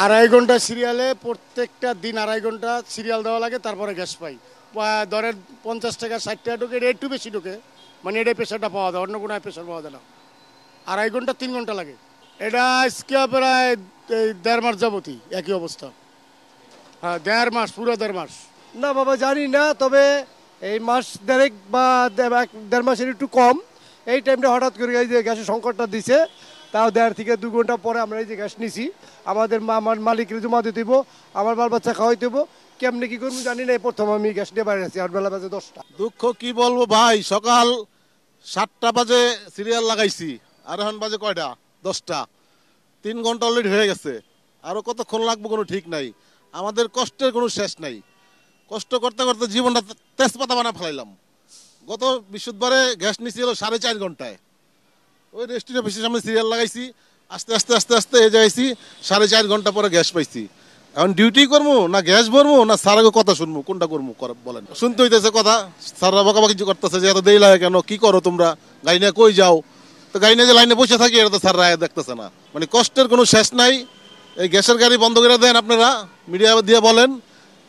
আড়াই ঘন্টা সিরিয়ালে, প্রত্যেকটা দিন আড়াই ঘন্টা সিরিয়াল দেওয়া লাগে, তারপরে গ্যাস পাই। ধরেন 50 টাকা 60 টাকা ঢুকে, এটা একটু বেশি ঢুকে, মানে এটা প্রেশারটা পাওয়া যায়, অন্য কোনো প্রেশার পাওয়া যায় না। আড়াই ঘন্টা 3 ঘন্টা লাগে। এটা আজকে প্রায় 1.5 মাস যাবতই একই অবস্থা। হ্যাঁ, 1.5 মাস, পুরো 1.5 মাস। না বাবা, জানি না, তবে এই মাস দেড়েক বা 1.5 মাসের একটু কম। এই টাইমটা হঠাৎ করে এই যে গ্যাসের সংকটটা দিছে, তাও 1.5 থেকে 2 ঘন্টা পরে আমরা এই যে গ্যাস নিছি। আমার মালিকের জমা দিতে হইব, আমার বাল বাচ্চা খাওয়াইতে হইব। কেমনে কি করবো জানি না, এই প্রথম আমি গ্যাস নিয়ে বাইরে আছি। আর বেলা বাজে 10টা। দুঃখ কি বলবো ভাই, সকাল 7টা বাজে সিরিয়াল লাগাইছি, আর এখন বাজে কয়টা? 10টা। 3 ঘন্টা অলরেডি হয়ে গেছে, আরো কতক্ষণ লাগবে কোনো ঠিক নাই। আমাদের কষ্টের কোনো শেষ নাই। কষ্ট করতে করতে জীবনটা তেজপাতা বানা ফেলাইলাম। গত বৃহস্পতিবারে গ্যাস নিয়েছিল 4.5 ঘন্টায়। ওই রেস্টুরেন্ট অফিসের সামনে সিরিয়াল লাগাইছি, আস্তে আস্তে আস্তে আস্তে এই যাইছি, 4.5 ঘন্টা পরে গ্যাস পাইছি। এখন ডিউটি করবো না গ্যাস ভরবো না স্যারের কথা শুনবো, কোনটা করবো বলেন? শুনতে হইতেছে কথা, স্যাররা বকাবাকি করতেছে যে এত দেরি লাগে কেন, কি করো তোমরা, গাড়ি নিয়ে কই যাও? তো গাড়ি নিয়ে যে লাইনে বসে থাকি, এটা তো স্যাররা দেখতেছে না। মানে কষ্টের কোনো শেষ নাই। এই গ্যাসের গাড়ি বন্ধ করে দেন আপনারা, মিডিয়া দিয়ে বলেন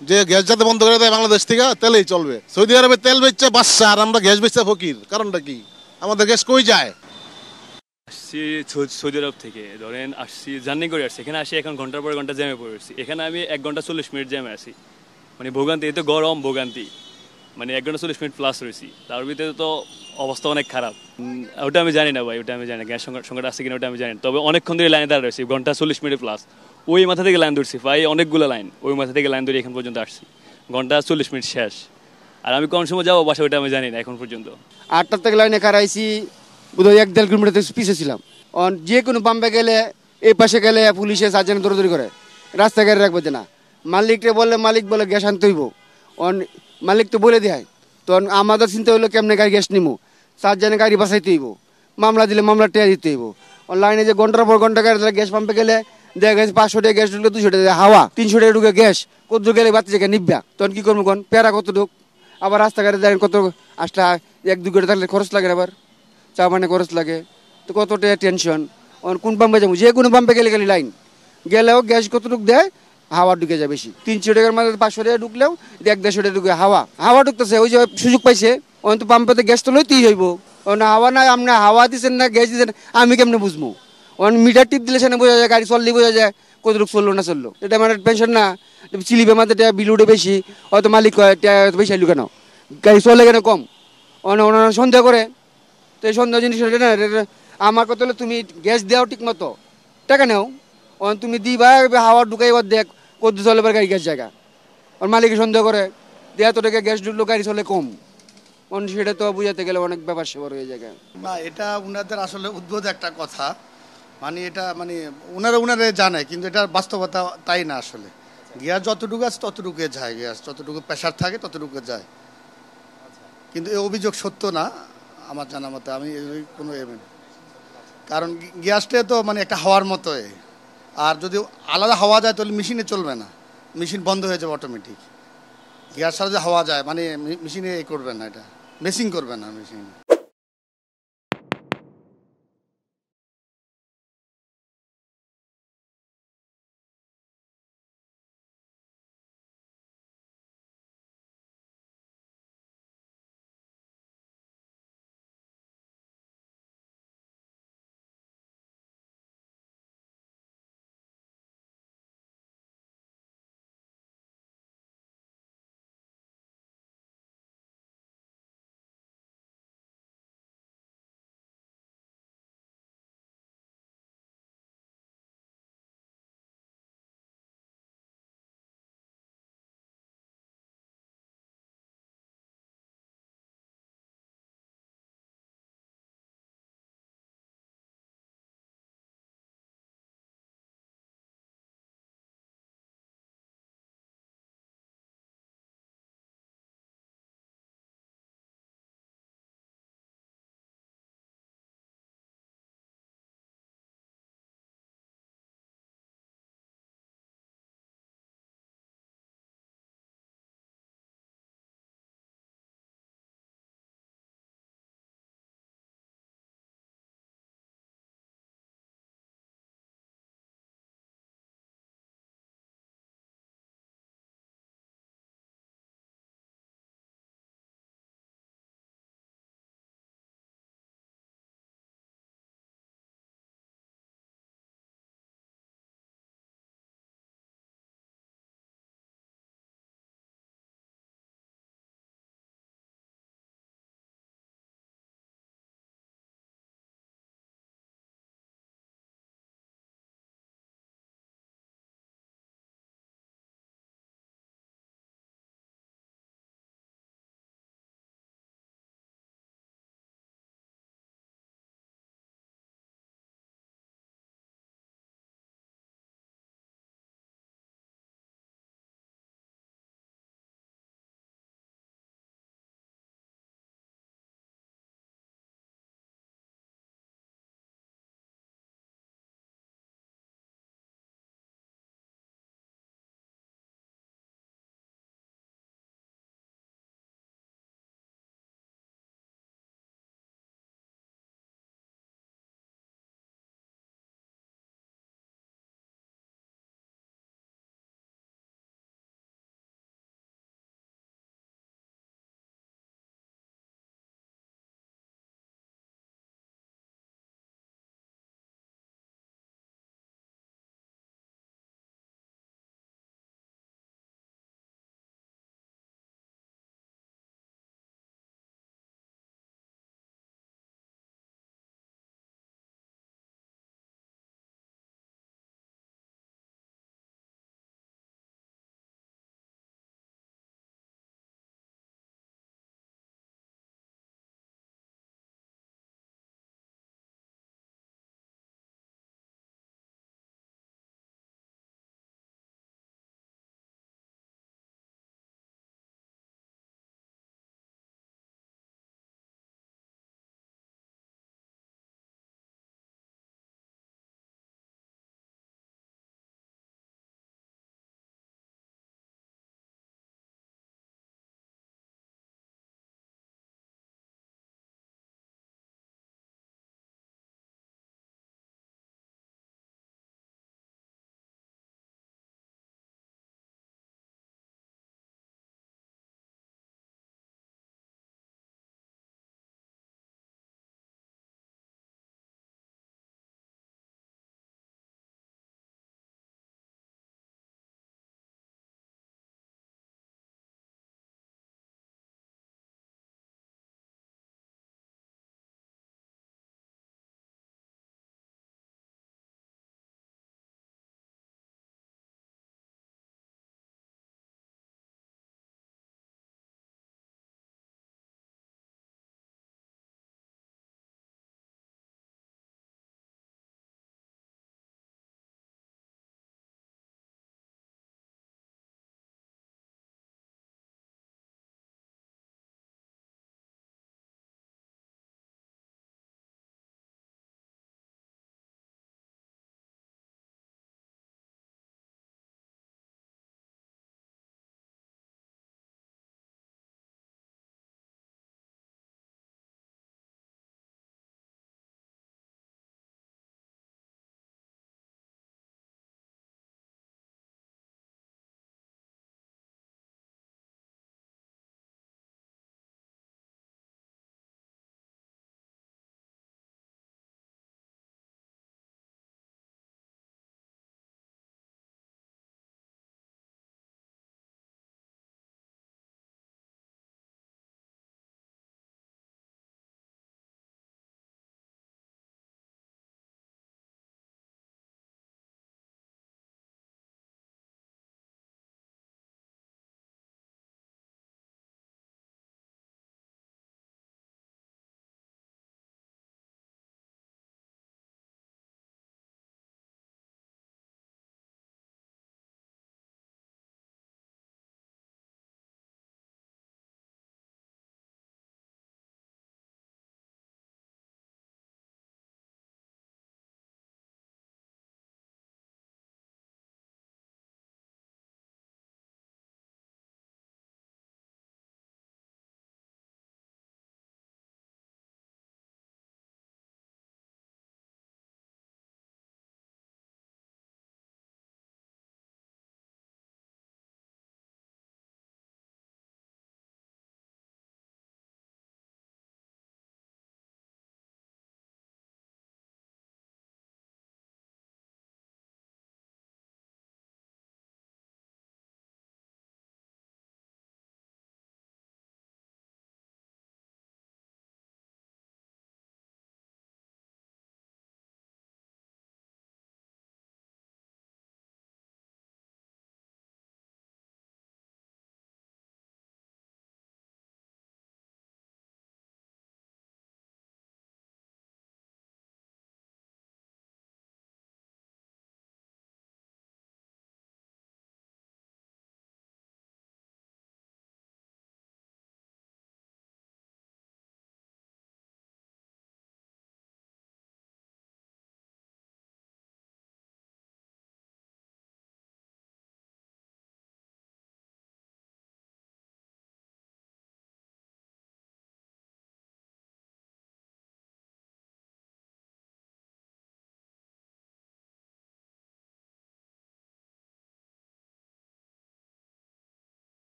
যে গ্যাস যাতে বন্ধ করে দেয় বাংলাদেশ থেকে, তেলেই চলবে। সৌদি আরবে তেল বেচছে বাদশা, আর আমরা গ্যাস বেচছে ফকির। কারণটা কি? আমাদের গ্যাস কই যায়? আসছি সৌদি আরব থেকে, ধরেন আসছি জার্নি করে আসছি, এখানে আসি এখন ঘন্টার পর ঘন্টা জ্যামে পড়েছি। এখানে আমি 1 ঘন্টা 40 মিনিট জ্যামে আছি, মানে ভোগান্তি, এত গরম ভোগান্তি, মানে 1 ঘন্টা 40 মিনিট প্লাস রয়েছি। তার ভিতরে তো অবস্থা অনেক খারাপ। ওটা আমি জানি না ভাই, ওটা আমি জানি না গ্যাস সংকট আছে কিনা, ওটা আমি জানি না। তবে অনেকক্ষণ ধরে লাইনে দাঁড়া রয়েছি, 1 ঘন্টা 40 মিনিট প্লাস। ওই মাথা থেকে লাইন ধরছি ভাই, অনেকগুলো লাইন, ওই মাথা থেকে লাইন ধরে এখন পর্যন্ত আসছি, 1 ঘন্টা 40 মিনিট শেষ। আর আমি কোন সময় যাবো বাসা, ওটা আমি জানি না এখন পর্যন্ত। 8টার থেকে লাইনে খারাইছি, বোধহয় 1-1.5 কিলোমিটার পিছিয়ে ছিলাম। যে কোনো পাম্পে গেলে, এই পাশে গেলে পুলিশে সার্জেন্ট দৌড়দৌড়ি করে, রাস্তা গাড়ি রাখবে না। মালিককে বললে মালিক বলে গ্যাস আনতে হইব। মালিক তো বলে দেয়, তো আমাদের চিন্তা হইলো কেমনে গাড়ি গ্যাস নিবো, সার্জেন্টের গাড়ি বাঁচাইতে হইব, মামলা দিলে মামলা টেয়া দিতে হইব। লাইনে যে ঘন্টার পর ঘন্টা গাড়ি গ্যাস পাম্পে গেলে দেখা গেছে 500 টাকা গ্যাস ঢুকলে 200 টাকা হাওয়া, 300 টাকা ঢুকে গ্যাস, কত গেলে বাচ্চা জায়গায় নিব্যা, তখন কি করবো কোন পেয়ারা কত ঢুক। আবার রাস্তাঘাটে দেখেন কত আসলে 1-2 ঘন্টা থাকলে খরচ লাগে, আবার চা পানে খরচ লাগে, তো কতটা টেনশন। কোন পাম্পে যাবো, যে কোনো পাম্পে গেলে লাইন গেলেও গ্যাস কতটুকু দেয়, হাওয়া ঢুকে যায় বেশি। 300 টাকার মধ্যে 500 টাকা ঢুকলেও 1-150 টাকা ঢুকে হাওয়া ঢুকতেছে। ওই যে সুযোগ পাইছে, অন্ত পাম্পেতে গ্যাস তো লইতেই হইব। হাওয়া নাই, আপনি হাওয়া দিচ্ছেন না গ্যাস দিচ্ছেন, আমি কেমনে বুঝবো? মিটার টিপ দিলে সেখানে বোঝা যায়, গাড়ি চললেই বোঝা যায় কতটুকু চললো না চললো। এটা আমার পেনশন না, চিলিপের মাঝে বিল উঠে বেশি, হয়তো মালিক কয় বেশি আইলু কেন, গাড়ি চলে কেন কম, ওনারা সন্দেহ করে। তো এই সন্দেহ জিনিস না, আমার কথা হলো তুমি গ্যাস দেও ঠিক মতো, টাকা নেও, তুমি দিবা, হাওয়া ঢুকাইবার দেখ কত চলে এবার গাড়ি গ্যাস জায়গা। ওর মালিক সন্দেহ করে যে এত টাকা গ্যাস ঢুকলো, গাড়ি চলে কম, সেটা তো বুঝাতে গেলে অনেক ব্যাপার সেবার হয়ে যায় না। এটা উনাদের আসলে উদ্ভূত একটা কথা, মানে এটা মানে ওনারা জানে, কিন্তু এটা বাস্তবতা তাই না। আসলে গ্যাস যতটুকু আছে ততটুকু যায়, গ্যাস যতটুকু প্রেশার থাকে ততটুকু যায়, কিন্তু এই অভিযোগ সত্য না আমার জানা মতে। আমি কোনো কারণ গ্যাসটা তো মানে একটা হাওয়ার মতো, আর যদি আলাদা হাওয়া যায় তাহলে মেশিনে চলবে না, মেশিন বন্ধ হয়ে যাবে অটোমেটিক। গ্যাস ছাড়া যে হাওয়া যায় মানে মেশিনে করবে না, এটা মেশিন করবে না মেশিন।